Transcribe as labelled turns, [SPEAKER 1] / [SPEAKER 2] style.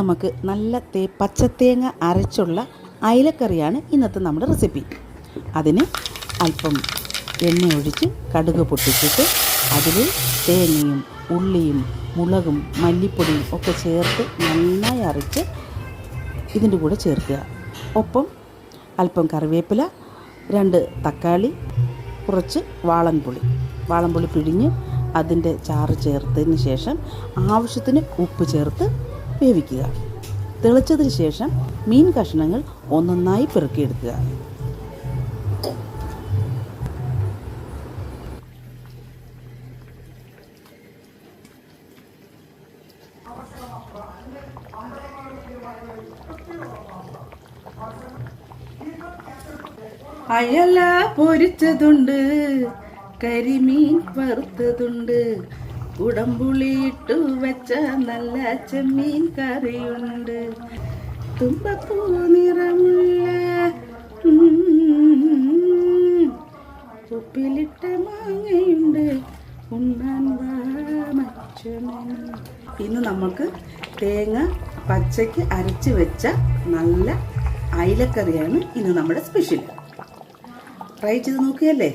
[SPEAKER 1] നമുക്ക് നല്ല പച്ചത്തേങ്ങ അരച്ചുള്ള അയിലക്കറിയാണ് ഇന്നത്തെ നമ്മുടെ റെസിപ്പി. അതിന് അല്പം എണ്ണ ഒഴിച്ച് കടുക് പൊട്ടിച്ചിട്ട് അതിൽ തേങ്ങയും ഉള്ളിയും മുളകും മല്ലിപ്പൊടിയും ഒക്കെ ചേർത്ത് നന്നായി അരച്ച് ഇതിൻ്റെ കൂടെ ചേർക്കുക. ഒപ്പം അല്പം കറിവേപ്പില, 2 തക്കാളി, കുറച്ച് വാളൻപുളി പിഴിഞ്ഞ് അതിൻ്റെ ചാറ് ചേർത്തതിന് ശേഷം ആവശ്യത്തിന് ഉപ്പ് ചേർത്ത് വേവിക്കുക. തിളച്ചതിന് ശേഷം മീൻ കഷ്ണങ്ങൾ ഒന്നൊന്നായി പെറുക്കിയെടുക്കുക. അയല പൊരിച്ചതുണ്ട്, കരിമീൻ വറുത്തതുണ്ട്, കുടംപുളിയിട്ടു വെച്ച നല്ല ചെമ്മീൻ കറിയുണ്ട്, തുമ്പപ്പൂ നിറമുള്ള ഉപ്പിലിട്ട മാങ്ങയുണ്ട്, ഉണ്ണാൻ വാമച്ചമൻ. ഇന്ന് നമുക്ക് തേങ്ങ പച്ചയ്ക്ക് അരച്ച് വെച്ച നല്ല അയിലക്കറിയാണ് ഇന്ന് നമ്മുടെ സ്പെഷ്യൽ. ട്രൈ ചെയ്ത് നോക്കുകയല്ലേ?